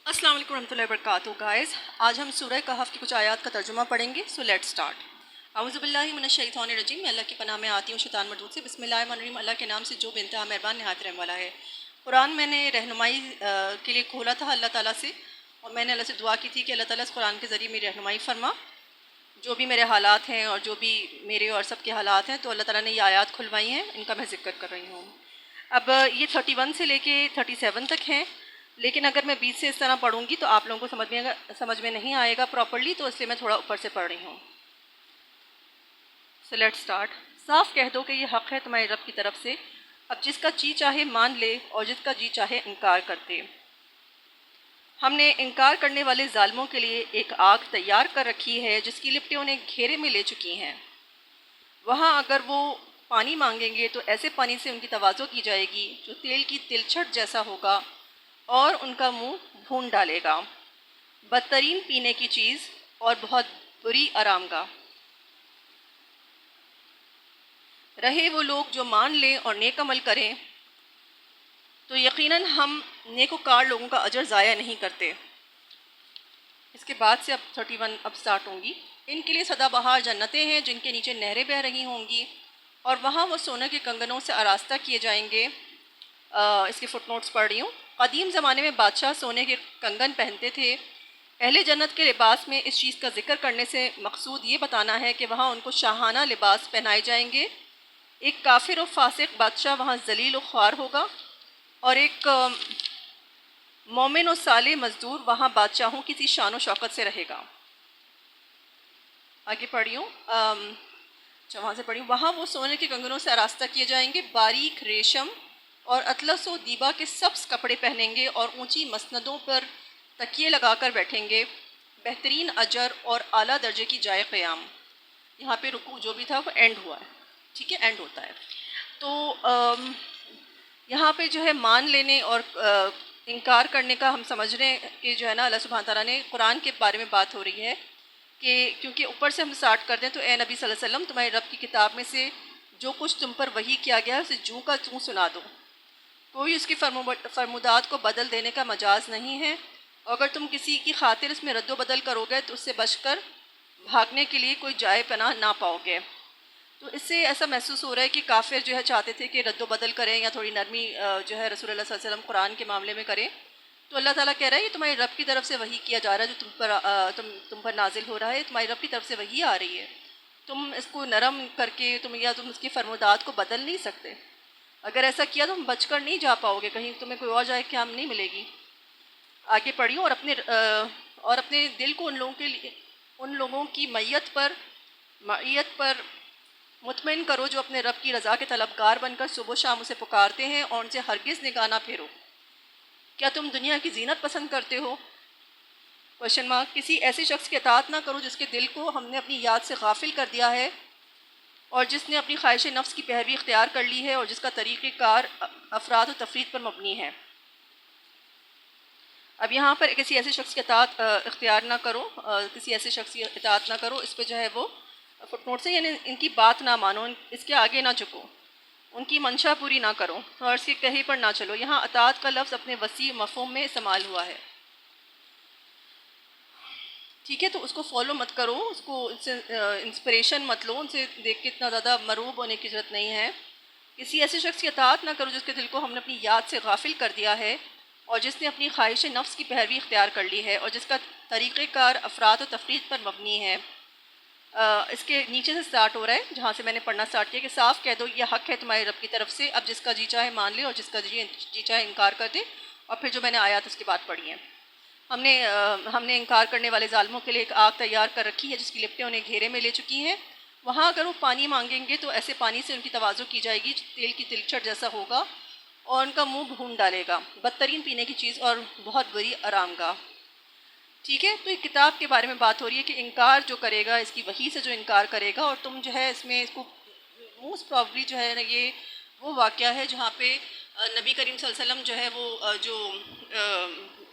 السلام علیکم ورحمۃ اللہ وبرکاتہ گائز. آج ہم سورہ کہف کی کچھ آیات کا ترجمہ پڑھیں گے. So let start. اعوذ باللہ من الشیطان الرجیم. میں اللہ کی پناہ میں آتی ہوں شیطان مردود سے. بسم اللہ الرحمن الرحیم. اللہ کے نام سے جو بے انتہا مہربان نہایت رحم والا ہے. قرآن میں نے رہنمائی کے لیے کھولا تھا اللہ تعالیٰ سے، اور میں نے اللہ سے دعا کی تھی کہ اللہ تعالیٰ اس قرآن کے ذریعے میری رہنمائی فرما. جو بھی میرے حالات ہیں اور جو بھی میرے اور سب کے حالات ہیں، تو اللہ تعالیٰ نے یہ آیات کھلوائی ہیں، ان کا میں ذکر کر رہی ہوں. اب یہ 31 سے لے کے 37 تک ہیں، لیکن اگر میں 20 سے اس طرح پڑھوں گی تو آپ لوگوں کو سمجھ میں نہیں آئے گا پراپرلی، تو اس لیے میں تھوڑا اوپر سے پڑھ رہی ہوں. So let start. صاف کہہ دو کہ یہ حق ہے تمہارے رب کی طرف سے، اب جس کا جی چاہے مان لے اور جس کا جی چاہے انکار کر دے. ہم نے انکار کرنے والے ظالموں کے لیے ایک آگ تیار کر رکھی ہے جس کی لپٹیں انہیں گھیرے میں لے چکی ہیں. وہاں اگر وہ پانی مانگیں گے تو ایسے پانی سے ان کی تواضع کی جائے گی جو تیل کی تلچھٹ جیسا ہوگا اور ان کا منہ بھون ڈالے گا. بدترین پینے کی چیز اور بہت بری آرام گاہ. رہے وہ لوگ جو مان لیں اور نیک عمل کریں تو یقیناً ہم نیکوکار لوگوں کا اجر ضائع نہیں کرتے. اس کے بعد سے اب 31 اب سٹارٹ ہوں گی. ان کے لیے سدا بہار جنتیں ہیں جن کے نیچے نہریں بہہ رہی ہوں گی، اور وہاں وہ سونے کے کنگنوں سے آراستہ کیے جائیں گے. اس کے فٹ نوٹس پڑھ رہی ہوں. قدیم زمانے میں بادشاہ سونے کے کنگن پہنتے تھے. اہل جنت کے لباس میں اس چیز کا ذکر کرنے سے مقصود یہ بتانا ہے کہ وہاں ان کو شاہانہ لباس پہنائے جائیں گے. ایک کافر و فاسق بادشاہ وہاں ذلیل و خوار ہوگا، اور ایک مومن و صالح مزدور وہاں بادشاہوں کی سی شان و شوکت سے رہے گا. آگے پڑھی ہوں. وہاں سے پڑھی ہوں. وہاں وہ سونے کے کنگنوں سے آراستہ کیے جائیں گے، باریک ریشم اور اطلس و دیبا کے سبز کپڑے پہنیں گے اور اونچی مسندوں پر تکیے لگا کر بیٹھیں گے. بہترین اجر اور اعلیٰ درجے کی جائے قیام. یہاں پہ رکوع جو بھی تھا وہ اینڈ ہوا ہے، ٹھیک ہے، اینڈ ہوتا ہے. تو یہاں پہ جو ہے مان لینے اور انکار کرنے کا ہم سمجھ رہے ہیں کہ جو ہے نا اللہ سبحانہ تعالیٰ نے قرآن کے بارے میں بات ہو رہی ہے کہ کیونکہ اوپر سے ہم سٹارٹ کرتے ہیں تو اے نبی صلی اللہ علیہ وسلم تمہارے رب کی کتاب میں سے جو کچھ تم پر وحی کیا گیا ہے اسے جوں کا توں سنا دو. کوئی اس کی فرمودات کو بدل دینے کا مجاز نہیں ہے، اور اگر تم کسی کی خاطر اس میں رد و بدل کرو گے تو اس سے بچ کر بھاگنے کے لیے کوئی جائے پناہ نہ پاؤ گے. تو اس سے ایسا محسوس ہو رہا ہے کہ کافر جو ہے چاہتے تھے کہ رد و بدل کریں یا تھوڑی نرمی جو ہے رسول اللہ صلی اللہ علیہ وسلم قرآن کے معاملے میں کریں. تو اللہ تعالیٰ کہہ رہا ہے یہ تمہارے رب کی طرف سے وحی کیا جا رہا ہے، جو تم پر نازل ہو رہا ہے، تمہاری رب کی طرف سے وحی آ رہی ہے. تم اس کو نرم کر کے تم اس کی فرمودات کو بدل نہیں سکتے. اگر ایسا کیا تو ہم بچ کر نہیں جا پاؤ گے، کہیں تمہیں کوئی اور جائے کہ ہم نہیں ملے گی. آگے پڑھیوں. اور اپنے دل کو ان لوگوں کی معیت پر مطمئن کرو جو اپنے رب کی رضا کے طلبگار بن کر صبح و شام اسے پکارتے ہیں اور ان سے ہرگز نگاہ نہ پھیرو. کیا تم دنیا کی زینت پسند کرتے ہو؟ Question mark. کسی ایسے شخص کی اطاعت نہ کرو جس کے دل کو ہم نے اپنی یاد سے غافل کر دیا ہے اور جس نے اپنی خواہش نفس کی پیروی اختیار کر لی ہے اور جس کا طریقہ کار افراد و تفرید پر مبنی ہے. اب یہاں پر کسی ایسے شخص کی اطاعت اختیار نہ کرو، کسی ایسے شخص کی اطاعت نہ کرو، اس پہ جو ہے وہ فٹ نوٹ سے، یعنی ان کی بات نہ مانو، اس کے آگے نہ جھکو، ان کی منشا پوری نہ کرو اور اس کے کہے پر نہ چلو. یہاں اطاعت کا لفظ اپنے وسیع مفہوم میں استعمال ہوا ہے، ٹھیک ہے. تو اس کو فالو مت کرو، اس کو انسپریشن مت لو، ان سے دیکھ کے اتنا زیادہ مروب ہونے کی ضرورت نہیں ہے. کسی ایسے شخص کی اطاعت نہ کرو جس کے دل کو ہم نے اپنی یاد سے غافل کر دیا ہے اور جس نے اپنی خواہش نفس کی پیروی اختیار کر لی ہے اور جس کا طریقہ کار افراد و تفرید پر مبنی ہے. اس کے نیچے سے سٹارٹ ہو رہا ہے جہاں سے میں نے پڑھنا سٹارٹ کیا کہ صاف کہہ دو یہ حق ہے تمہارے رب کی طرف سے، اب جس کا جی چاہے مان لے اور جس کا جی چاہے انکار کر دے. اور پھر جو میں نے آیات اس کے بعد پڑھی ہیں. ہم نے انکار کرنے والے ظالموں کے لیے ایک آگ تیار کر رکھی ہے جس کی لپٹیں انہیں گھیرے میں لے چکی ہیں. وہاں اگر وہ پانی مانگیں گے تو ایسے پانی سے ان کی تواضع کی جائے گی جو تیل کی تلچھٹ جیسا ہوگا اور ان کا منہ بھون ڈالے گا. بدترین پینے کی چیز اور بہت بری آرام گاہ. ٹھیک ہے. تو ایک کتاب کے بارے میں بات ہو رہی ہے کہ انکار جو کرے گا، اس کی وحی سے جو انکار کرے گا، اور تم جو ہے اس میں اس کو موسٹ پرابلی جو ہے نا یہ وہ واقعہ ہے جہاں پہ نبی کریم صلی اللہ علیہ وسلم جو ہے وہ جو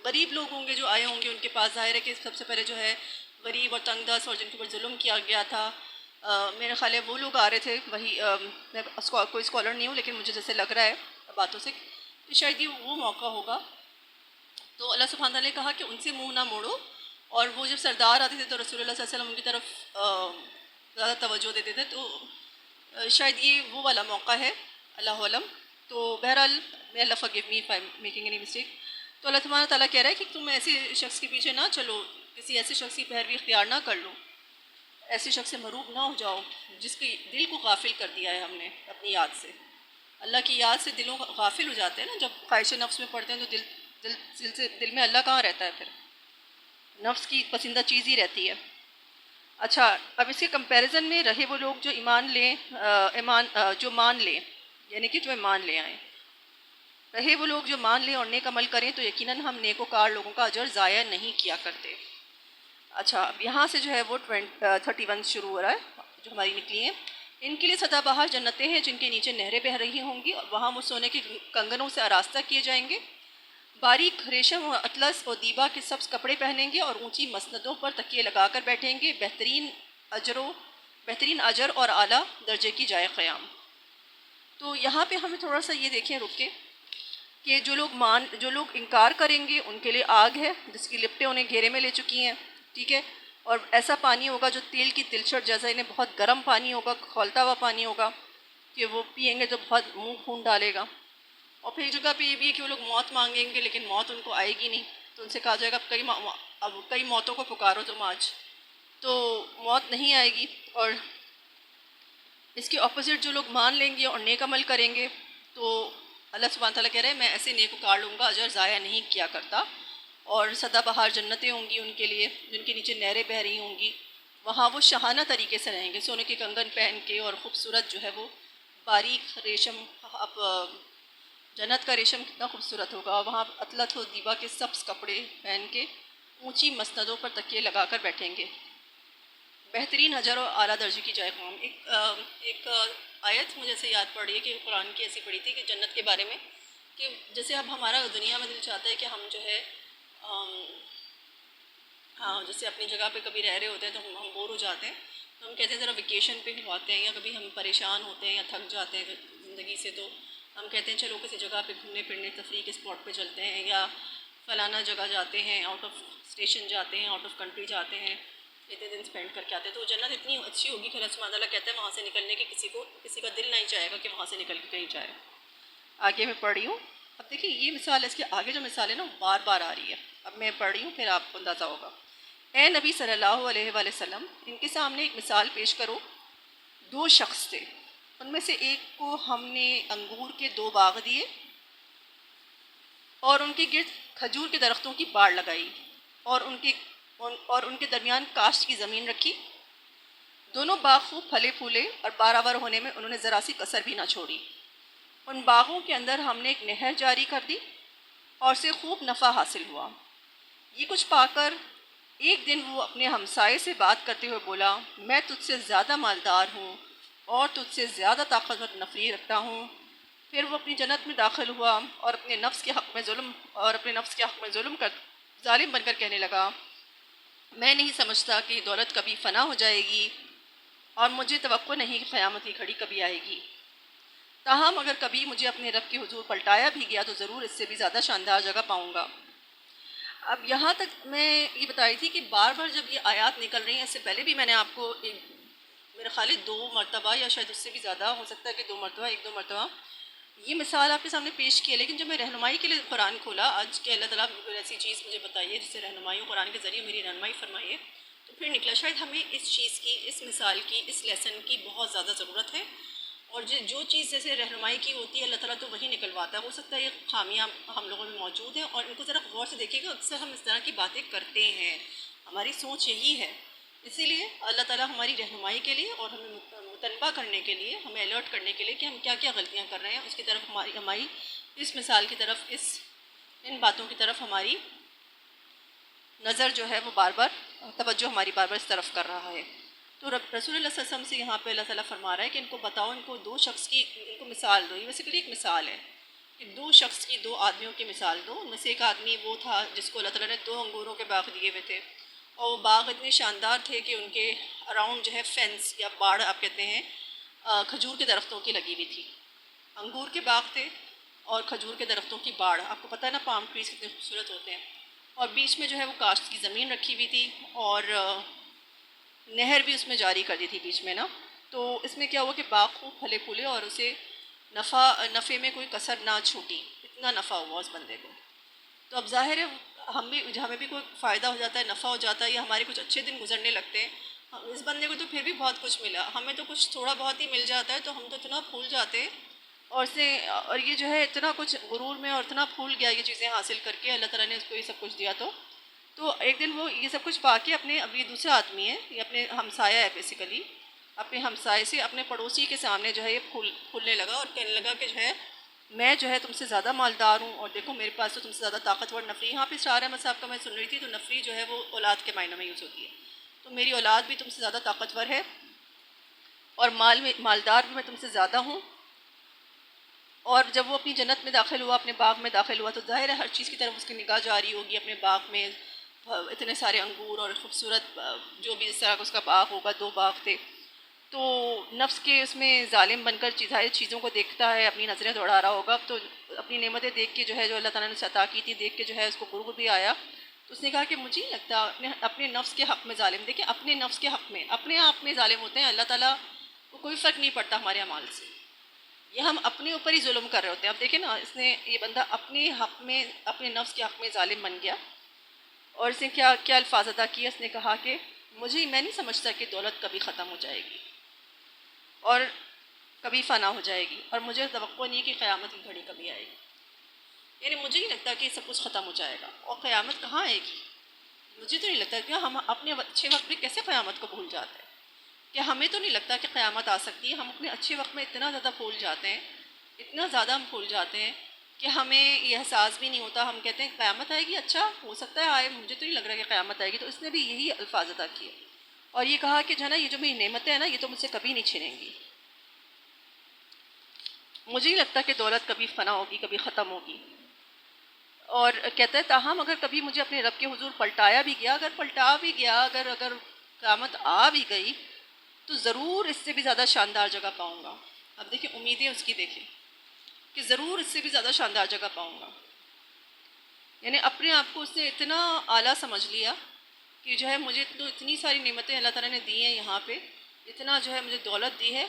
غریب لوگ ہوں گے جو آئے ہوں گے ان کے پاس، ظاہر ہے کہ سب سے پہلے جو ہے غریب اور تنگ دست اور جن کے اوپر ظلم کیا گیا تھا، میرے خیال ہے وہ لوگ آ رہے تھے. وہی میں کوئی اسکالر نہیں ہوں لیکن مجھے جیسے لگ رہا ہے باتوں سے کہ شاید یہ وہ موقع ہوگا تو اللہ سبحانہ تعالیٰ نے کہا کہ ان سے منہ نہ موڑو، اور وہ جب سردار آتے تھے تو رسول اللہ صلی اللہ علیہ وسلم ان کی طرف زیادہ توجہ دیتے تھے، تو شاید یہ وہ والا موقع ہے، اللہ علم۔ تو بہرحال may Allah forgive me if I'm making any mistake۔ تو اللہ سبحانہ تعالیٰ کہہ رہا ہے کہ تم ایسے شخص کے پیچھے نہ چلو، کسی ایسے شخص کی پیروی اختیار نہ کر لو، ایسے شخص سے مروب نہ ہو جاؤ جس کے دل کو غافل کر دیا ہے ہم نے اپنی یاد سے۔ اللہ کی یاد سے دلوں غافل ہو جاتے ہیں نا، جب خواہش نفس میں پڑتے ہیں تو دل میں اللہ کہاں رہتا ہے، پھر نفس کی پسندہ چیز ہی رہتی ہے۔ اچھا، اب اس کے کمپیریزن میں رہے وہ لوگ جو جو مان لیں، یعنی کہ جو ایمان لے آئیں، رہے وہ لوگ جو مان لیں اور نیک عمل کریں تو یقیناً ہم نیک وکار لوگوں کا اجر ضائع نہیں کیا کرتے۔ اچھا، اب یہاں سے جو ہے وہ 31 شروع ہو رہا ہے جو ہماری نکلی ہیں۔ ان کے لیے سدا بہار جنتیں ہیں جن کے نیچے نہریں بہہ رہی ہوں گی، اور وہاں وہ سونے کے کنگنوں سے آراستہ کیے جائیں گے، باریک ریشم اور اطلس اور دیبا کے سبز کپڑے پہنیں گے، اور اونچی مسندوں پر تکیے لگا کر بیٹھیں گے، بہترین اجر اور اعلیٰ درجے کی جائے قیام۔ تو یہاں پہ ہمیں تھوڑا سا یہ دیکھیں رک کے کہ جو لوگ انکار کریں گے ان کے لیے آگ ہے جس کی لپٹیں انہیں گھیرے میں لے چکی ہیں، ٹھیک ہے، اور ایسا پانی ہوگا جو تیل کی تلچھٹ جیسا، انہیں بہت گرم پانی ہوگا، کھولتا ہوا پانی ہوگا کہ وہ پئیں گے تو بہت منہ خون ڈالے گا۔ اور پھر ایک جگہ پہ یہ بھی ہے کہ وہ لوگ موت مانگیں گے لیکن موت ان کو آئے گی نہیں، تو ان سے کہا جائے گا اب کئی موتوں کو پکارو تم آج، تو موت نہیں آئے گی۔ اور اس کے اپوزٹ جو لوگ مان لیں گے اور نیک عمل کریں گے تو اللہ سبحانہ تعالیٰ کہہ رہے ہیں میں ایسے نیک وکار لوگوں کا اجر ضائع نہیں کیا کرتا، اور سدا بہار جنتیں ہوں گی ان کے لیے جن کے نیچے نہریں بہہ رہی ہوں گی، وہاں وہ شاہانہ طریقے سے رہیں گے، سونے کے کنگن پہن کے، اور خوبصورت جو ہے وہ باریک ریشم، اب جنت کا ریشم کتنا خوبصورت ہوگا، وہاں اطلت و دیبا کے سبز کپڑے پہن کے اونچی مسندوں پر تکیے لگا کر بیٹھیں گے، بہترین اجر اور اعلیٰ درجے کی جائے قوم۔ ایک آیت مجھے سے یاد پڑ رہی ہے کہ قرآن کی ایسی پڑھی تھی کہ جنت کے بارے میں، کہ جیسے اب ہمارا دنیا میں دل چاہتا ہے کہ ہم جو ہے ہاں جیسے اپنی جگہ پہ کبھی رہ رہے ہوتے ہیں تو ہم بور ہو جاتے ہیں، تو ہم کہتے ہیں ذرا ویکیشن پہ آتے ہیں، یا کبھی ہم پریشان ہوتے ہیں یا تھک جاتے ہیں زندگی سے، تو ہم کہتے ہیں چلو کسی جگہ پہ گھومنے پھرنے تفریح کے اسپاٹ پہ چلتے ہیں، یا فلانا جگہ جاتے ہیں، آؤٹ آف اسٹیشن جاتے ہیں، آؤٹ آف کنٹری جاتے ہیں، اتنے دن اسپینڈ کر کے آتے ہیں، تو جنت اتنی اچھی ہوگی کہ اللہ سبحانہ تعالیٰ کہتے ہیں وہاں سے نکلنے کے کسی کا دل نہیں چاہے گا کہ وہاں سے نکل کے کہیں جائے۔ آگے میں پڑھ رہی ہوں، اب دیکھیے یہ مثال، اس کے آگے جو مثال ہے نا بار بار آ رہی ہے، اب میں پڑھ رہی ہوں پھر آپ کو اندازہ ہوگا۔ اے نبی صلی اللہ علیہ وآلہ وسلم، ان کے سامنے ایک مثال پیش کرو، دو شخص تھے، ان میں سے ایک کو ہم نے انگور کے 2 باغ دیے اور ان کے گرد کھجور کے درختوں کی باڑ لگائی، اور ان کے درمیان کاشت کی زمین رکھی، دونوں باغ خوب پھلے پھولے اور بارآور ہونے میں انہوں نے ذرا سی کسر بھی نہ چھوڑی۔ ان باغوں کے اندر ہم نے ایک نہر جاری کر دی اور سے خوب نفع حاصل ہوا۔ یہ کچھ پا کر ایک دن وہ اپنے ہمسائے سے بات کرتے ہوئے بولا، میں تجھ سے زیادہ مالدار ہوں اور تجھ سے زیادہ طاقتور نفری رکھتا ہوں۔ پھر وہ اپنی جنت میں داخل ہوا اور اپنے نفس کے حق میں ظالم بن کر کہنے لگا، میں نہیں سمجھتا کہ دولت کبھی فنا ہو جائے گی، اور مجھے توقع نہیں کہ قیامت کی گھڑی کبھی آئے گی، تاہم اگر کبھی مجھے اپنے رب کے حضور پلٹایا بھی گیا تو ضرور اس سے بھی زیادہ شاندار جگہ پاؤں گا۔ اب یہاں تک میں یہ بتائی تھی کہ بار بار جب یہ آیات نکل رہی ہیں، اس سے پہلے بھی میں نے آپ کو میرے خیال ہے 2 مرتبہ یا شاید اس سے بھی زیادہ ہو سکتا ہے کہ 2 مرتبہ 1-2 مرتبہ یہ مثال آپ کے سامنے پیش کی ہے، لیکن جب میں رہنمائی کے لیے قرآن کھولا آج کہ اللہ تعالیٰ کوئی ایسی چیز مجھے بتائیے جس سے رہنمائی ہو، قرآن کے ذریعے میری رہنمائی فرمائیے، تو پھر نکلا شاید ہمیں اس چیز کی، اس مثال کی، اس لیسن کی بہت زیادہ ضرورت ہے، اور جو چیز جیسے رہنمائی کی ہوتی ہے اللہ تعالیٰ تو وہی نکلواتا ہے۔ ہو سکتا ہے یہ خامیاں ہم لوگوں میں موجود ہیں، اور ان کو ذرا غور سے دیکھیے گا، اکثر ہم اس طرح کی باتیں کرتے ہیں، ہماری سوچ یہی ہے، اسی لیے اللہ تعالیٰ ہماری رہنمائی کے لیے اور ہمیں متنبہ کرنے کے لیے، ہمیں الرٹ کرنے کے لیے کہ ہم کیا کیا غلطیاں کر رہے ہیں، اس کی طرف ہماری اس مثال کی طرف، ان باتوں کی طرف ہماری نظر جو ہے وہ بار بار توجہ ہماری بار بار اس طرف کر رہا ہے۔ تو رسول اللہ صلی اللہ علیہ وسلم سے یہاں پہ اللہ تعالیٰ فرما رہا ہے کہ ان کو بتاؤ، ان کو 2 شخص کی، ان کو مثال دو، یہ بیسیکلی ایک مثال ہے کہ 2 شخص کی، 2 آدمیوں کی مثال دو۔ ان میں سے ایک آدمی وہ تھا جس کو اللہ تعالیٰ نے 2 انگوروں کے باغ دیے ہوئے تھے، اور وہ باغ اتنے شاندار تھے کہ ان کے اراؤنڈ جو ہے فینس یا باڑ آپ کہتے ہیں، کھجور کے درختوں کی لگی ہوئی تھی، انگور کے باغ تھے، اور کھجور کے درختوں کی باڑ. آپ کو پتہ ہے نا پام ٹریز کتنے خوبصورت ہوتے ہیں. اور بیچ میں جو ہے وہ کاشت کی زمین رکھی ہوئی تھی اور نہر بھی اس میں جاری کر دی تھی بیچ میں نا. تو اس میں کیا ہوا کہ باغ خوب پھلے پھولے اور اسے نفع میں کوئی کسر نہ چھوٹی. اتنا نفع ہوا اس بندے کو. تو اب ظاہر ہے ہمیں بھی کوئی فائدہ ہو جاتا ہے, نفع ہو جاتا ہے, یا ہمارے کچھ اچھے دن گزرنے لگتے ہیں. اس بندے کو تو پھر بھی بہت کچھ ملا, ہمیں تو کچھ تھوڑا بہت ہی مل جاتا ہے تو ہم تو اتنا پھول جاتے ہیں. اور یہ جو ہے اتنا کچھ غرور میں اور اتنا پھول گیا یہ چیزیں حاصل کر کے, اللہ تعالیٰ نے اس کو یہ سب کچھ دیا. تو ایک دن وہ یہ سب کچھ پا کے اب یہ دوسرا آدمی ہے, یہ اپنے ہمسایہ ہے بیسیکلی, اپنے ہمسائے سے اپنے پڑوسی کے سامنے جو ہے یہ پھولنے لگا اور کہنے لگا کہ جو ہے میں جو ہے تم سے زیادہ مالدار ہوں, اور دیکھو میرے پاس تو تم سے زیادہ طاقتور نفری. یہاں پہ اشارہ احمد صاحب کا میں سن رہی تھی, تو نفری جو ہے وہ اولاد کے معنی میں یوز ہوتی ہے. تو میری اولاد بھی تم سے زیادہ طاقتور ہے اور مالدار بھی میں تم سے زیادہ ہوں. اور جب وہ اپنی جنت میں داخل ہوا, اپنے باغ میں داخل ہوا, تو ظاہر ہے ہر چیز کی طرف اس کی نگاہ جاری ہوگی. اپنے باغ میں اتنے سارے انگور اور خوبصورت جو بھی اس طرح کا اس کا باغ ہوگا, 2 باغ تھے. تو نفس کے اس میں ظالم بن کر چیزوں کو دیکھتا ہے, اپنی نظریں دوڑا رہا ہوگا. تو اپنی نعمتیں دیکھ کے جو ہے جو اللہ تعالیٰ نے عطا کی تھی دیکھ کے جو ہے اس کو غرور بھی آیا. تو اس نے کہا کہ مجھے نہیں لگتا اپنے نفس کے حق میں ظالم. دیکھیں اپنے نفس کے حق میں اپنے آپ میں ظالم ہوتے ہیں, اللہ تعالیٰ کو کوئی فرق نہیں پڑتا ہمارے اعمال سے. یہ ہم اپنے اوپر ہی ظلم کر رہے ہوتے ہیں. اب دیکھیں نا, اس نے یہ بندہ اپنے حق میں اپنے نفس کے حق میں ظالم بن گیا. اور اس نے کیا الفاظ ادا کیا. اس نے کہا کہ میں نہیں سمجھتا کہ دولت کبھی ختم ہو جائے گی اور کبھی فنا ہو جائے گی, اور مجھے توقع نہیں ہے کہ قیامت کی گھڑی کبھی آئے گی. یعنی مجھے نہیں لگتا کہ سب کچھ ختم ہو جائے گا, اور قیامت کہاں آئے گی. مجھے تو نہیں لگتا کہ ہم اپنے اچھے وقت میں کیسے قیامت کو بھول جاتے ہیں, کہ ہمیں تو نہیں لگتا کہ قیامت آ سکتی ہے. ہم اپنے اچھے وقت میں اتنا زیادہ بھول جاتے ہیں, اتنا زیادہ ہم بھول جاتے ہیں کہ ہمیں یہ احساس بھی نہیں ہوتا. ہم کہتے ہیں قیامت آئے گی, اچھا ہو سکتا ہے آئے, مجھے تو نہیں لگ رہا کہ قیامت آئے گی. تو اس نے بھی یہی الفاظ ادا کیے اور یہ کہا کہ جو ہے نا یہ جو میری نعمتیں ہیں نا یہ تو مجھ سے کبھی نہیں چھنیں گی. مجھے نہیں لگتا کہ دولت کبھی فنا ہوگی, کبھی ختم ہوگی. اور کہتا ہے تاہم اگر کبھی مجھے اپنے رب کے حضور پلٹایا بھی گیا, اگر قیامت آ بھی گئی, تو ضرور اس سے بھی زیادہ شاندار جگہ پاؤں گا. اب دیکھیں امیدیں اس کی دیکھیں کہ ضرور اس سے بھی زیادہ شاندار جگہ پاؤں گا. یعنی اپنے آپ کو اس نے اتنا اعلیٰ سمجھ لیا کہ جو ہے مجھے تو اتنی ساری نعمتیں اللہ تعالیٰ نے دی ہیں یہاں پہ, اتنا جو ہے مجھے دولت دی ہے.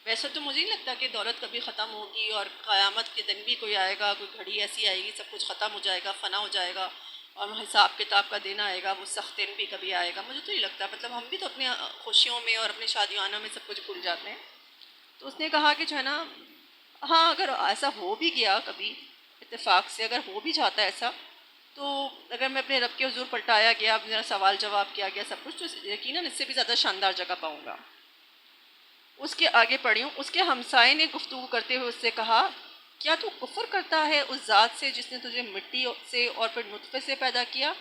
ویسے تو مجھے نہیں لگتا کہ دولت کبھی ختم ہوگی اور قیامت کے دن بھی کوئی آئے گا, کوئی گھڑی ایسی آئے گی سب کچھ ختم ہو جائے گا, فنا ہو جائے گا اور حساب کتاب کا دن آئے گا, وہ سخت دن بھی کبھی آئے گا. مجھے تو نہیں لگتا. مطلب ہم بھی تو اپنے خوشیوں میں اور اپنے شادیانوں میں سب کچھ بھول جاتے ہیں. تو اس نے کہا کہ جو ہے نا ہاں اگر ایسا ہو بھی گیا کبھی اتفاق سے, اگر ہو بھی جاتا ہے ایسا, تو اگر میں اپنے رب کے حضور پلٹایا گیا, میرا سوال جواب کیا گیا سب کچھ, تو یقیناً اس سے بھی زیادہ شاندار جگہ پاؤں گا. اس کے آگے پڑھی ہوں. اس کے ہمسائے نے گفتگو کرتے ہوئے اس سے کہا کیا تو کفر کرتا ہے اس ذات سے جس نے تجھے مٹی سے اور پھر نطفے سے پیدا کیا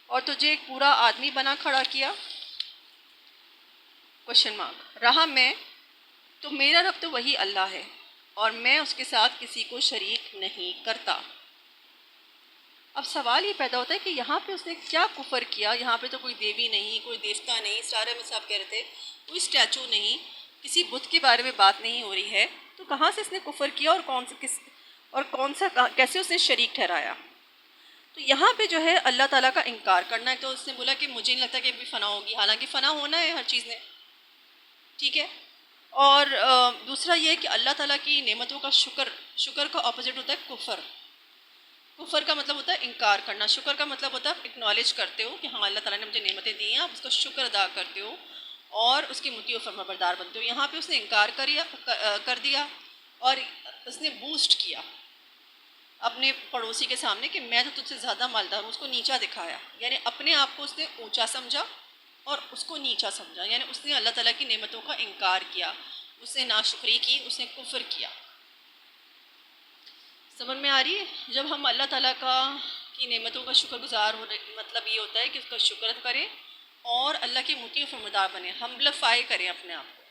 اور تجھے ایک پورا آدمی بنا کھڑا کیا. Question mark. رہا میں تو میرا رب تو وہی اللہ ہے اور میں اس کے ساتھ کسی کو شریک نہیں کرتا. اب سوال یہ پیدا ہوتا ہے کہ یہاں پہ اس نے کیا کفر کیا. یہاں پہ تو کوئی دیوی نہیں, کوئی دیوتا نہیں, سارے میں صاحب کہہ رہے تھے کوئی اسٹیچو نہیں, کسی بت کے بارے میں بات نہیں ہو رہی ہے. تو کہاں سے اس نے کفر کیا اور کیسے اس نے شریک ٹھہرایا. تو یہاں پہ جو ہے اللہ تعالیٰ کا انکار کرنا ہے. تو اس نے بولا کہ مجھے نہیں لگتا کہ ابھی فنا ہوگی, حالانکہ فنا ہونا ہے ہر چیز نے, ٹھیک ہے. اور دوسرا یہ کہ اللہ تعالیٰ کی نعمتوں کا شکر کا اپوزٹ ہوتا ہے کفر. کفر کا مطلب ہوتا ہے انکار کرنا, شکر کا مطلب ہوتا ہے آپ اکنالج کرتے ہو کہ ہاں اللہ تعالیٰ نے مجھے نعمتیں دی ہیں, آپ اس کا شکر ادا کرتے ہو اور اس کی مطیع و فرمانبردار بنتے ہو. یہاں پہ اس نے انکار کر دیا اور اس نے بوسٹ کیا اپنے پڑوسی کے سامنے کہ میں تو تجھ سے زیادہ مالدار ہوں. اس کو نیچا دکھایا, یعنی اپنے آپ کو اس نے اونچا سمجھا اور اس کو نیچا سمجھا. یعنی اس نے اللہ تعالیٰ کی نعمتوں کا انکار کیا, اس نے ناشکری کی, اس نے کفر کیا. سمجھ میں آ رہی ہے. جب ہم اللہ تعالیٰ کی نعمتوں کا شکر گزار ہونے مطلب یہ ہوتا ہے کہ اس کا شکر کریں اور اللہ کی مطیع و فرمانبردار بنیں, ہمبلفائی کریں اپنے آپ کو.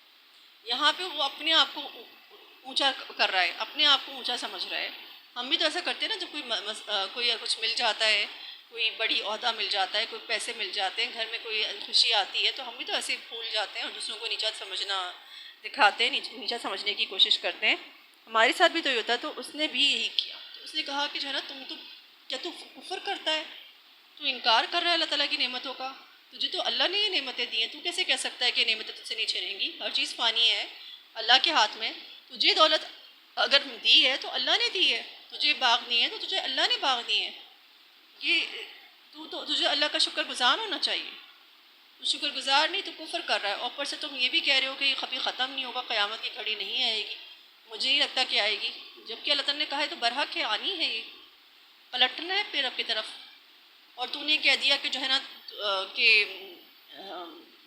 یہاں پہ وہ اپنے آپ کو اونچا کر رہا ہے, اپنے آپ کو اونچا سمجھ رہا ہے. ہم بھی تو ایسا کرتے ہیں نا, جب کوئی کچھ مل جاتا ہے, کوئی بڑی عہدہ مل جاتا ہے, کوئی پیسے مل جاتے ہیں, گھر میں کوئی خوشی آتی ہے, تو ہم بھی تو ایسے بھول جاتے ہیں اور دوسروں کو نیچا سمجھنا دکھاتے ہیں, نیچا سمجھنے کی کوشش کرتے ہیں. ہمارے ساتھ بھی تو یہ ہوتا ہے۔ تو اس نے بھی یہی کیا، تو اس نے کہا کہ جو ہے نا کیا تو کفر کرتا ہے، تو انکار کر رہا ہے اللہ تعالیٰ کی نعمتوں کا؟ تجھے تو اللہ نے یہ نعمتیں دی ہیں، تو کیسے کہہ سکتا ہے کہ نعمتیں تجھ سے نہیں چھینیں گی؟ ہر چیز فانی ہے اللہ کے ہاتھ میں۔ تجھے دولت اگر دی ہے تو اللہ نے دی ہے، تجھے باغ دیے ہیں تو تجھے اللہ نے باغ دیے ہیں۔ یہ تجھے اللہ کا شکر گزار ہونا چاہیے، تو شکر گزار نہیں، تو کفر کر رہا ہے۔ اوپر سے تم یہ بھی کہہ رہے ہو کہ یہ کبھی ختم نہیں ہوگا، قیامت کی گھڑی نہیں آئے گی، مجھے نہیں لگتا کہ آئے گی، جبکہ اللہ تعالیٰ نے کہا ہے تو برحق ہے، آنی ہے، یہ پلٹنا ہے پھر رب کی طرف۔ اور تو نے کہہ دیا کہ جو ہے نا کہ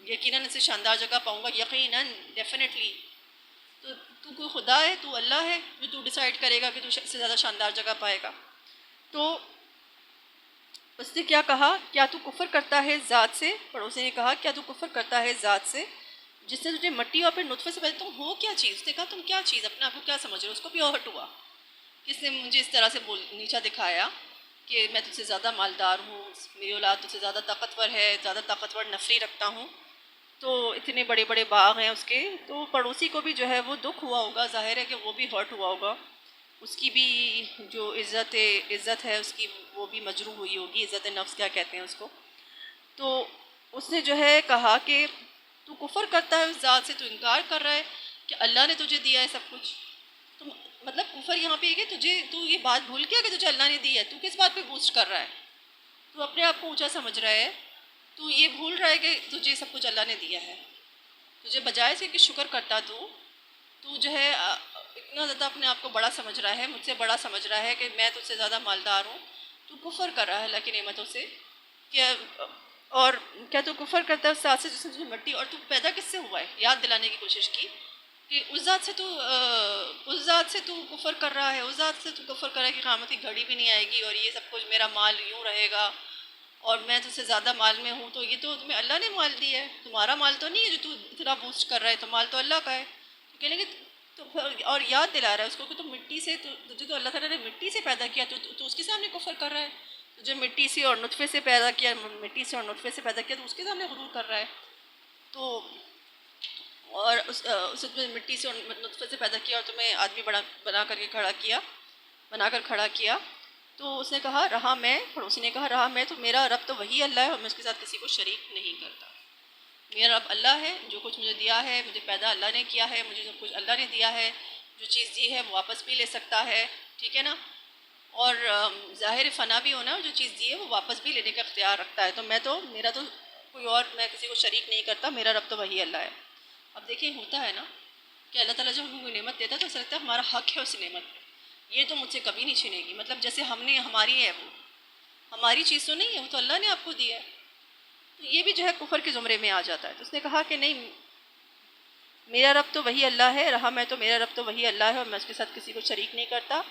یقیناً اسے شاندار جگہ پاؤں گا، یقیناً ڈیفینیٹلی۔ تو کوئی خدا ہے، تو اللہ ہے جو تو ڈیسائیڈ کرے گا کہ تو اس سے زیادہ شاندار جگہ پائے گا۔ تو اس نے کیا کہا، کیا تو کفر کرتا ہے ذات سے؟ پڑوسی نے کہا کیا تو کفر کرتا ہے ذات سے جس نے تجھے مٹی اور پھر نطفے سے پیدا؟ تم ہو کیا چیز؟ اس نے کہا تم کیا چیز، اپنے آپ کو کیا سمجھ رہے ہو؟ اس کو بھی ہرٹ ہوا، کس نے مجھے اس طرح سے نیچا دکھایا کہ میں تجھ سے زیادہ مالدار ہوں، میری اولاد تجھ سے زیادہ طاقتور ہے، زیادہ طاقتور نفری رکھتا ہوں، تو اتنے بڑے بڑے باغ ہیں اس کے۔ تو پڑوسی کو بھی جو ہے وہ دکھ ہوا ہوگا، ظاہر ہے کہ وہ بھی ہرٹ ہوا ہوگا، اس کی بھی جو عزت ہے اس کی وہ بھی مجروح ہوئی ہوگی، عزت نفس کیا کہتے ہیں اس کو۔ تو اس نے جو ہے کہا کہ تو کفر کرتا ہے اس ذات سے، تو انکار کر رہا ہے کہ اللہ نے تجھے دیا ہے سب کچھ۔ تو مطلب کفر یہاں پہ یہ کہ تو یہ بات بھول گیا کہ تجھے اللہ نے دی ہے، تو کس بات پہ بوسٹ کر رہا ہے؟ تو اپنے آپ کو اونچا سمجھ رہا ہے، تو یہ بھول رہا ہے کہ تجھے سب کچھ اللہ نے دیا ہے۔ تجھے بجائے سے کہ شکر کرتا تو جو ہے اتنا زیادہ اپنے آپ کو بڑا سمجھ رہا ہے، مجھ سے بڑا سمجھ رہا ہے کہ میں تجھ سے زیادہ مالدار ہوں، تو کفر کر رہا ہے اللہ کی نعمتوں سے۔ اور کیا تو کفر کرتا ہے اس ذات سے جس نے تجھے مٹی، اور تو پیدا کس سے ہوا ہے؟ یاد دلانے کی کوشش کی کہ اس ذات سے تو کفر کر رہا ہے، اس ذات سے تو کفر کر رہا ہے کہ قیامت کی گھڑی بھی نہیں آئے گی اور یہ سب کچھ میرا مال یوں رہے گا اور میں تجھ سے زیادہ مال میں ہوں۔ تو یہ تو تمہیں اللہ نے مال دیا ہے، تمہارا مال تو نہیں ہے جو تو اتنا بوسٹ کر رہا ہے، تو مال تو اللہ کا ہے۔ تو کہنے لگے تو اور یاد دلا رہا ہے اس کو کہ تم مٹی سے، تجھے تو اللہ تعالیٰ نے مٹی سے پیدا کیا، تو اس کے سامنے کفر کر رہا ہے۔ تجھے مٹی سے اور نطفے سے پیدا کیا، مٹی سے اور نطفے سے پیدا کیا، تو اس کے سامنے غرور کر رہا ہے۔ تو اور اس نے مٹی سے اور نطفے سے پیدا کیا اور تمہیں آدمی بنا کر کھڑا کیا۔ تو اس نے کہا رہا میں، پڑوسی نے کہا رہا میں، تو میرا رب تو وہی اللہ ہے اور میں اس کے ساتھ کسی کو شریک نہیں کرتا۔ میرا رب اللہ ہے، جو کچھ مجھے دیا ہے، مجھے پیدا اللہ نے کیا ہے، مجھے جو کچھ اللہ نے دیا ہے، جو چیز دی ہے وہ واپس بھی لے سکتا ہے، ٹھیک ہے نا؟ اور ظاہر فنا بھی ہونا، جو چیز دی ہے وہ واپس بھی لینے کا اختیار رکھتا ہے۔ تو میرا تو کوئی اور، میں کسی کو شریک نہیں کرتا، میرا رب تو وہی اللہ ہے۔ اب دیکھیں ہوتا ہے نا کہ اللہ تعالیٰ جب ہمیں کوئی نعمت دیتا ہے تو ایسا لگتا ہے ہمارا حق ہے اس نعمت پہ، یہ تو مجھ سے کبھی نہیں چھینے گی، مطلب جیسے ہماری ہے، وہ ہماری چیز تو نہیں ہے، وہ تو اللہ نے آپ کو دیا ہے۔ تو یہ بھی جو ہے کفر کے زمرے میں آ جاتا ہے۔ تو اس نے کہا کہ نہیں، میرا رب تو وہی اللہ ہے، رہا میں تو میرا رب تو وہی اللہ ہے اور میں اس کے ساتھ کسی کو شریک نہیں کرتا۔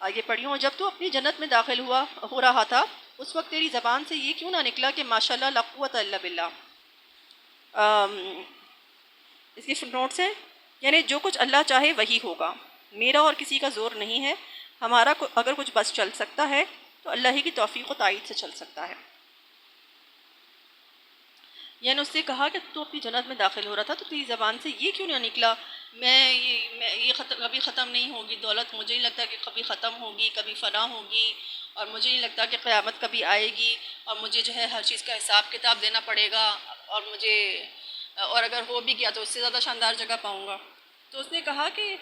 آگے پڑھیوں، جب تو اپنی جنت میں داخل ہو رہا تھا اس وقت تیری زبان سے یہ کیوں نہ نکلا کہ ماشاءاللہ لا قوت الا باللہ۔ اس کی فٹ نوٹس ہیں، یعنی جو کچھ اللہ چاہے وہی ہوگا، میرا اور کسی کا زور نہیں ہے، ہمارا اگر کچھ بس چل سکتا ہے تو اللہ ہی کی توفیق و تائید سے چل سکتا ہے۔ یعنی اس نے کہا کہ تو اپنی جنت میں داخل ہو رہا تھا تو تیری زبان سے یہ کیوں نہ نکلا یہ کبھی ختم نہیں ہوگی دولت، مجھے نہیں لگتا کہ کبھی ختم ہوگی، کبھی فنا ہوگی، اور مجھے نہیں لگتا کہ قیامت کبھی آئے گی اور مجھے جو ہے ہر چیز کا حساب کتاب دینا پڑے گا، اور اگر ہو بھی گیا تو اس سے زیادہ شاندار جگہ پاؤں گا۔ تو اس نے کہا کہ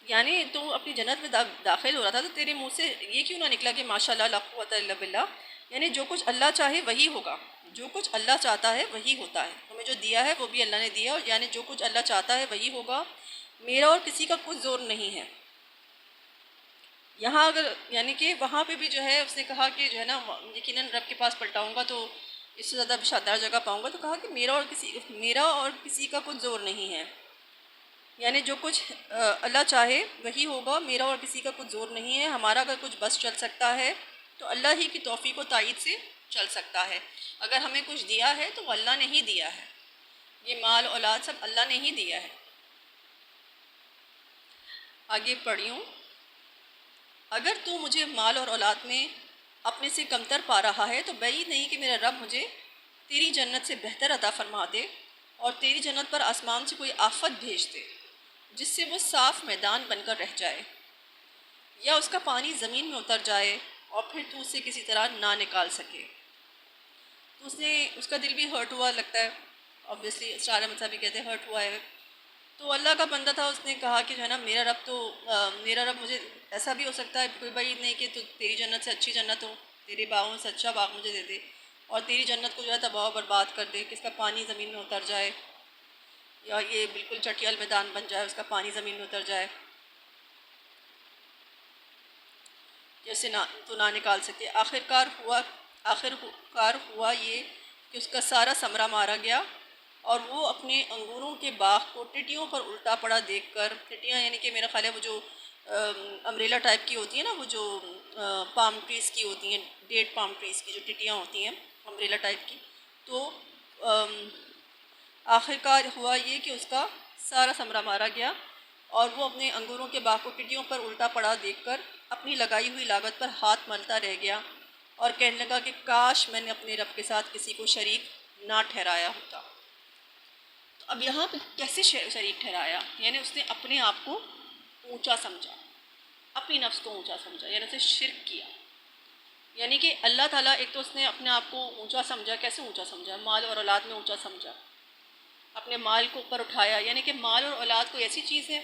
یعنی تو اپنی جنت میں داخل ہو رہا تھا تو تیرے منہ سے یہ کیوں نہ نکلا کہ ماشاءاللہ لا قوت الا باللہ، یعنی جو کچھ اللہ چاہے وہی ہوگا، جو کچھ اللہ چاہتا ہے وہی ہوتا ہے، ہمیں جو دیا ہے وہ بھی اللہ نے دیا، اور یعنی جو کچھ اللہ چاہتا ہے وہی ہوگا، میرا اور کسی کا کچھ زور نہیں ہے۔ یہاں اگر یعنی کہ وہاں پہ بھی جو ہے اس نے کہا کہ جو ہے نا یقیناً رب کے پاس پلٹاؤں گا تو اس سے زیادہ شاندار جگہ پاؤں گا، تو کہا کہ میرا اور کسی کا کچھ زور نہیں ہے، یعنی جو کچھ اللہ چاہے وہی ہوگا، میرا اور کسی کا کچھ زور نہیں ہے، ہمارا اگر کچھ بس چل سکتا ہے تو اللہ ہی کی توفیق و تائید سے چل سکتا ہے۔ اگر ہمیں کچھ دیا ہے تو وہ اللہ نے ہی دیا ہے، یہ مال اولاد سب اللہ نے ہی دیا ہے۔ آگے پڑھیوں، اگر تو مجھے مال اور اولاد میں اپنے سے کمتر پا رہا ہے تو بعید نہیں کہ میرا رب مجھے تیری جنت سے بہتر عطا فرما دے اور تیری جنت پر آسمان سے کوئی آفت بھیج دے جس سے وہ صاف میدان بن کر رہ جائے، یا اس کا پانی زمین میں اتر جائے اور پھر تو اسے کسی طرح نہ نکال سکے۔ تو اس کا دل بھی ہرٹ ہوا لگتا ہے، آبویسلی اسرار احمد صاحب بھی کہتے ہیں ہرٹ ہوا ہے۔ تو اللہ کا بندہ تھا، اس نے کہا کہ جو ہے نا میرا رب مجھے ایسا بھی ہو سکتا ہے، کوئی بعید نہیں کہ تو تیری جنت سے اچھی جنت ہو، تیرے باغوں سے اچھا باغ مجھے دے دے، اور تیری جنت کو جو ہے تباہ و برباد کر دے کہ اس کا پانی زمین میں اتر جائے، یا یہ بالکل چٹیل میدان بن جائے، اس کا پانی زمین میں اتر جائے، جیسے تو نہ نکال سکے۔ آخر کار ہوا یہ کہ اس کا سارا ثمرہ مارا گیا، اور وہ اپنے انگوروں کے باغ کو ٹٹیوں پر الٹا پڑا دیکھ کر، ٹٹیاں یعنی کہ میرا خیال ہے وہ جو امبریلا ٹائپ کی ہوتی ہیں نا، وہ جو پام ٹریز کی ہوتی ہیں، ڈیٹ پام ٹریز کی جو ٹٹیاں ہوتی ہیں امبریلا ٹائپ کی، تو آخر کار ہوا یہ کہ اس کا سارا ثمرہ مارا گیا، اور وہ اپنے انگوروں کے باغ کو ٹٹیوں پر الٹا پڑا دیکھ کر اپنی لگائی ہوئی لاگت پر ہاتھ ملتا رہ گیا، اور کہنے لگا کہ کاش میں نے اپنے رب کے ساتھ کسی کو شریک نہ ٹھہرایا ہوتا۔ تو اب یہاں پہ کیسے شریک ٹھہرایا؟ یعنی اس نے اپنے آپ کو اونچا سمجھا، اپنی نفس کو اونچا سمجھا، یعنی اسے شرک کیا۔ یعنی کہ اللہ تعالیٰ ایک تو اس نے اپنے آپ کو اونچا سمجھا، کیسے اونچا سمجھا؟ مال اور اولاد میں اونچا سمجھا، اپنے مال کو اوپر اٹھایا، یعنی کہ مال اور اولاد کوئی ایسی چیز ہے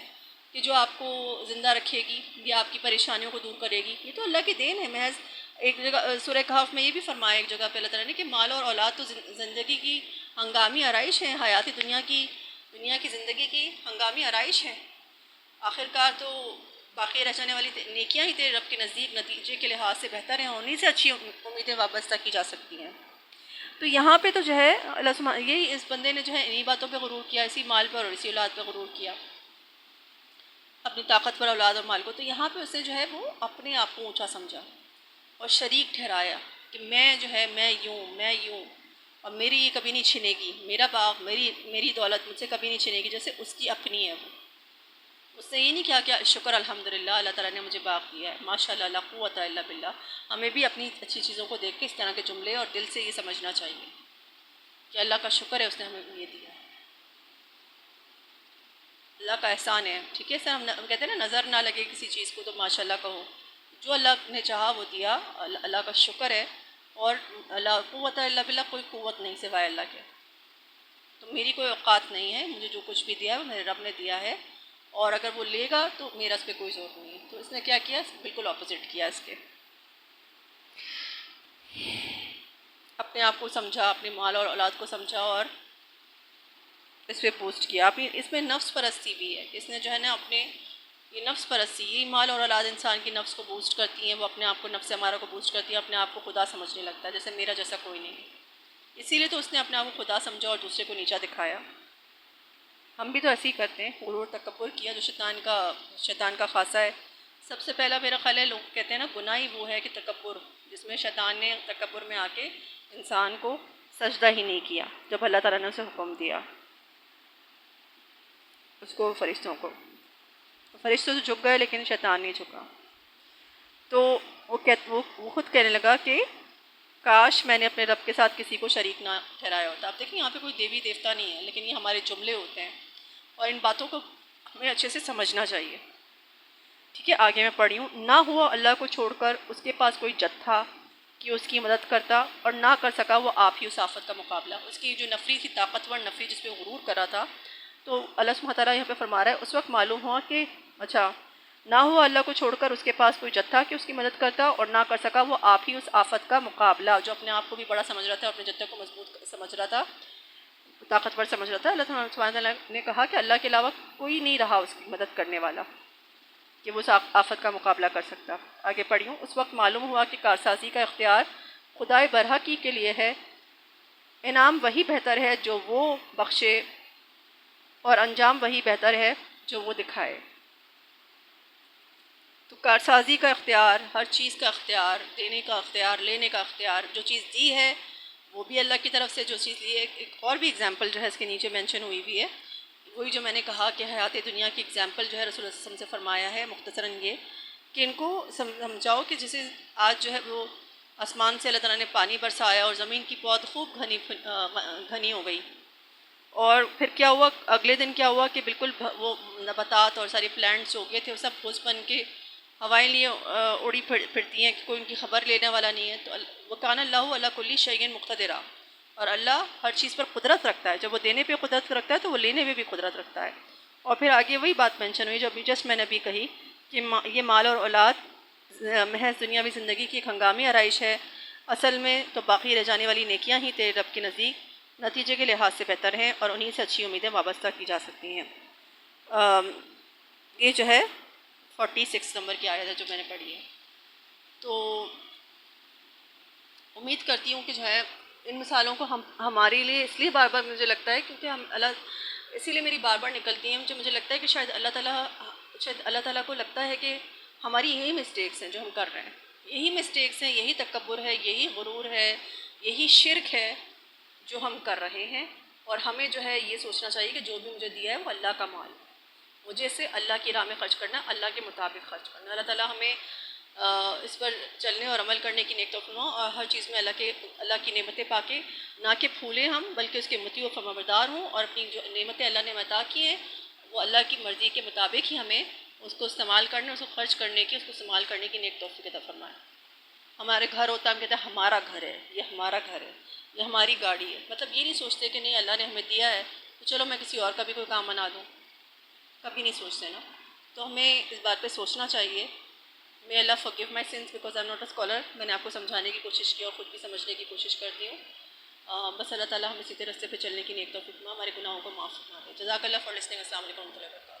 کہ جو آپ کو زندہ رکھے گی یا آپ کی پریشانیوں کو دور کرے گی؟ یہ تو اللہ کی دین ہے محض۔ ایک جگہ سورہ کہف میں یہ بھی فرمایا ایک جگہ پہ اللہ تعالیٰ نے کہ مال اور اولاد تو زندگی کی ہنگامی آرائش ہے، حیاتی دنیا کی زندگی کی ہنگامی آرائش ہے، آخر کار تو باقی رہ جانے والی نیکیاں ہی تیرے رب کے نزدیک نتیجے کے لحاظ سے بہتر ہیں، انہیں سے اچھی امیدیں وابستہ کی جا سکتی ہیں۔ تو یہاں پہ تو جو ہے اللہ سبحانہ یہی اس بندے نے جو ہے انہی باتوں پہ غرور کیا، اسی مال پر اور اسی اولاد پہ غرور کیا، اپنی طاقت پر اولاد اور مال کو۔ تو یہاں پہ اس نے جو ہے وہ اپنے آپ کو اونچا سمجھا اور شریک ٹھہرایا کہ میں جو ہے میں یوں، اور میری یہ کبھی نہیں چھنے گی، میرا باغ، میری دولت مجھ سے کبھی نہیں چھنے گی، جیسے اس کی اپنی ہے وہ۔ اس نے یہ نہیں کہا کہ شکر الحمدللہ اللہ تعالیٰ نے مجھے باغ دیا ہے، ماشاءاللہ لا قوت الا باللہ۔ ہمیں بھی اپنی اچھی چیزوں کو دیکھ کے اس طرح کے جملے اور دل سے یہ سمجھنا چاہیے کہ اللہ کا شکر ہے اس نے ہمیں یہ دیا ہے، اللہ کا احسان ہے۔ ٹھیک ہے سر، ہم کہتے ہیں نا نظر نہ لگے کسی چیز کو تو ماشاءاللہ کہو، جو اللہ نے چاہا وہ دیا، اللہ کا شکر ہے، اور لا قوت الا باللہ، کوئی قوت نہیں سوائے اللہ کے، تو میری کوئی اوقات نہیں ہے، مجھے جو کچھ بھی دیا ہے وہ میرے رب نے دیا ہے، اور اگر وہ لے گا تو میرا اس پہ کوئی زور نہیں ہے۔ تو اس نے کیا کیا؟ بالکل اپوزٹ کیا اس کے، اپنے آپ کو سمجھا، اپنے مال اور اولاد کو سمجھا اور اس پہ پوسٹ کیا۔ اس میں نفس پرستی بھی ہے، اس نے جو ہے نا اپنے یہ نفس پرستی، یہ مال اور اولاد انسان کی نفس کو بوسٹ کرتی ہیں، وہ اپنے آپ کو نفس امارہ کو بوسٹ کرتی ہیں، اپنے آپ کو خدا سمجھنے لگتا ہے جیسے میرا جیسا کوئی نہیں، اسی لیے تو اس نے اپنے آپ کو خدا سمجھا اور دوسرے کو نیچا دکھایا۔ ہم بھی تو ایسے ہی کرتے ہیں، غرور تکبر کیا جو شیطان کا خاصہ ہے۔ سب سے پہلا میرا خیال ہے، لوگ کہتے ہیں نا گناہ ہی وہ ہے کہ تکبر، جس میں شیطان نے تکبر میں آ کے انسان کو سجدہ ہی نہیں کیا جب اللہ تعالیٰ نے اسے حکم دیا، اس کو فرشتوں کو، فرشتوں سے جھک گئے لیکن شیطان نہیں جھکا۔ تو وہ خود کہنے لگا کہ کاش میں نے اپنے رب کے ساتھ کسی کو شریک نہ ٹھہرایا ہوتا۔ آپ دیکھیں یہاں پہ کوئی دیوی دیوتا نہیں ہے، لیکن یہ ہمارے جملے ہوتے ہیں، اور ان باتوں کو ہمیں اچھے سے سمجھنا چاہیے۔ ٹھیک ہے، آگے میں پڑھی ہوں۔ نہ ہوا اللہ کو چھوڑ کر اس کے پاس کوئی جتھا کہ اس کی مدد کرتا، اور نہ کر سکا وہ آپ ہی اس آفت کا مقابلہ۔ اس کی جو نفری تھی، طاقتور نفری جس پہ غرور کرا تھا، تو اللہ سبحانہ تعالیٰ یہاں پہ فرما رہا ہے اس وقت معلوم ہوا کہ اچھا نہ ہوا اللہ کو چھوڑ کر اس کے پاس کوئی جتھا کہ اس کی مدد کرتا، اور نہ کر سکا وہ آپ ہی اس آفت کا مقابلہ۔ جو اپنے آپ کو بھی بڑا سمجھ رہا تھا، اپنے جتھے کو مضبوط سمجھ رہا تھا، طاقتور سمجھ رہا تھا، اللہ سبحانہ تعالیٰ نے کہا کہ اللہ کے علاوہ کوئی نہیں رہا اس کی مدد کرنے والا کہ وہ اس آفت کا مقابلہ کر سکتا۔ آگے پڑھیوں۔ اس وقت معلوم ہوا کہ کارسازی کا اختیار خدائے برحقی کے لیے ہے، انعام وہی بہتر ہے جو وہ بخشے، اور انجام وہی بہتر ہے جو وہ دکھائے۔ تو کارسازی کا اختیار، ہر چیز کا اختیار، دینے کا اختیار، لینے کا اختیار، جو چیز دی ہے وہ بھی اللہ کی طرف سے، جو چیز لی ہے۔ ایک اور بھی اگزامپل جو ہے اس کے نیچے مینشن ہوئی بھی ہے، وہی جو میں نے کہا کہ حیات دنیا کی اگزامپل جو ہے رسول اللہ صلی اللہ علیہ وسلم سے فرمایا ہے مختصراً یہ کہ ان کو سمجھاؤ کہ جسے آج جو ہے وہ آسمان سے اللہ تعالیٰ نے پانی برسایا اور زمین کی پود خوب گھنی ہو گئی، اور پھر کیا ہوا، اگلے دن کیا ہوا کہ بالکل وہ نباتات اور ساری پلانٹس جو گئے تھے وہ سب ٹھوس بن کے ہوائیں لیے اڑی پھرتی ہیں کہ کوئی ان کی خبر لینے والا نہیں ہے. تو وکان اللہ علی کل شیء مقتدرا، اور اللہ ہر چیز پر قدرت رکھتا ہے. جب وہ دینے پہ قدرت رکھتا ہے تو وہ لینے پہ بھی قدرت رکھتا ہے. اور پھر آگے وہی بات مینشن ہوئی جو ابھی جسٹ میں نے ابھی کہی کہ یہ مال اور اولاد محض دنیاوی زندگی کی ایک ہنگامی آرائش ہے، اصل میں تو باقی رہ جانے والی نیکیاں ہی تیرے رب کے نزدیک نتیجے کے لحاظ سے بہتر ہیں اور انہی سے اچھی امیدیں وابستہ کی جا سکتی ہیں. یہ جو ہے 46 نمبر کی آیت ہے جو میں نے پڑھی ہے. تو امید کرتی ہوں کہ جو ہے ان مثالوں کو ہم ہمارے لیے اس لیے بار بار مجھے لگتا ہے کیونکہ ہم اسی لیے میری بار بار نکلتی ہیں مجھے لگتا ہے کہ شاید اللہ تعالیٰ کو لگتا ہے کہ ہماری یہی مسٹیکس ہیں جو ہم کر رہے ہیں، یہی مسٹیکس ہیں، یہی تکبر ہے، یہی غرور ہے، یہی شرک ہے جو ہم کر رہے ہیں. اور ہمیں جو ہے یہ سوچنا چاہیے کہ جو بھی مجھے دیا ہے وہ اللہ کا مال ہے، مجھے اسے اللہ کی راہ میں خرچ کرنا ہے، اللہ کے مطابق خرچ کرنا ہے. اللہ تعالیٰ ہمیں اس پر چلنے اور عمل کرنے کی نیک توفیق فرمائے اور ہر چیز میں اللہ کی نعمتیں پا کے نہ کہ پھولیں ہم بلکہ اس کے مطیع و فرمانبردار ہوں، اور اپنی جو نعمتیں اللہ نے عطا کی ہیں وہ اللہ کی مرضی کے مطابق ہی ہمیں اس کو استعمال کرنے، اس کو خرچ کرنے کی، اس کو استعمال کرنے کی نیک توفیق عطا فرمائے. ہمارے گھر ہوتا ہے ہم کہتے ہیں ہمارا گھر ہے، یہ ہمارا گھر ہے، یہ ہماری گاڑی ہے. مطلب یہ نہیں سوچتے کہ نہیں اللہ نے ہمیں دیا ہے تو چلو میں کسی اور کا بھی کوئی کام بنا دوں، کبھی نہیں سوچتے نا. تو ہمیں اس بات پہ سوچنا چاہیے. May Allah forgive my sins because I'm not a scholar. میں نے آپ کو سمجھانے کی کوشش کی اور خود بھی سمجھنے کی کوشش کرتی ہوں. بس اللہ تعالیٰ ہمیں سیدھے راستے پہ چلنے کی نیک توفیق فرمائے، ہمارے گناہوں کو معاف فرما دے. جزاک اللہ فار لسننگ. السلام علیکم و رحمۃ اللہ وبرکاتہ.